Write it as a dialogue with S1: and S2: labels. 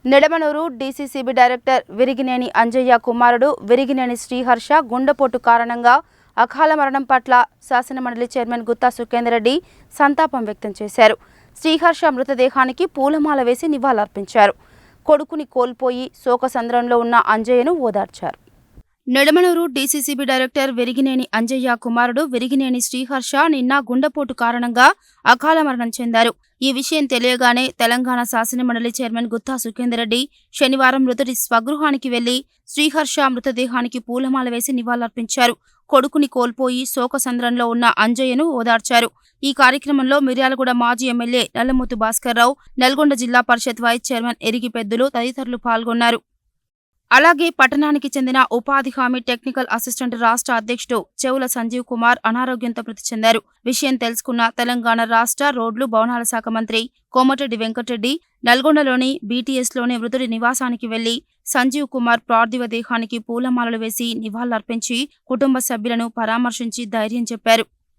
S1: Nidamanuru DCCB director Viriyineni Anjaiah కుమారుడు విరిగినేని శ్రీహర్ష గుండెపోటు కారణంగా అకాల మరణం పట్ల శాసనమండలి చైర్మన్ గుత్తా సుఖేందర్ రెడ్డి సంతాపం వ్యక్తం చేశారు. శ్రీహర్ష మృతదేహానికి పూలమాల వేసి నివాళులర్పించారు. కొడుకుని కోల్పోయి శోకసంద్రంలో ఉన్న అంజయ్యను ఓదార్చారు. నిడమనూరు డీసీసీబీ డైరెక్టర్ విరిగినేని అంజయ్య కుమారుడు విరిగినేని శ్రీహర్ష నిన్న గుండెపోటు కారణంగా అకాల మరణం చెందారు. ఈ విషయం తెలియగానే తెలంగాణ శాసనమండలి చైర్మన్ గుత్తా సుఖేందర్ రెడ్డి శనివారం మృతుడి స్వగృహానికి వెళ్లి శ్రీహర్ష మృతదేహానికి పూలమాల వేసి నివాళులర్పించారు. కొడుకుని కోల్పోయి శోకసంద్రంలో ఉన్న అంజయ్యను ఓదార్చారు. ఈ కార్యక్రమంలో మిర్యాలగూడ మాజీ ఎమ్మెల్యే నల్లమోతు భాస్కర్రావు, నల్గొండ జిల్లా పరిషత్ వైస్ చైర్మన్ ఎరిగి పెద్దులు తదితరులు పాల్గొన్నారు. అలాగే పట్టణానికి చెందిన ఉపాధి హామీ టెక్నికల్ అసిస్టెంట్ రాష్ట్ర అధ్యక్షుడు చెవుల సంజీవ్ కుమార్ అనారోగ్యంతో మృతి చెందారు. విషయం తెలుసుకున్న తెలంగాణ రాష్ట్ర రోడ్లు భవనాల శాఖ మంత్రి కోమటిరెడ్డి వెంకటరెడ్డి నల్గొండలోని బీటీఎస్లోని మృతుడి నివాసానికి వెళ్లి సంజీవ్ కుమార్ పార్థివ దేహానికి పూలమాలలు వేసి నివాళులర్పించి కుటుంబ సభ్యులను పరామర్శించి ధైర్యం చెప్పారు.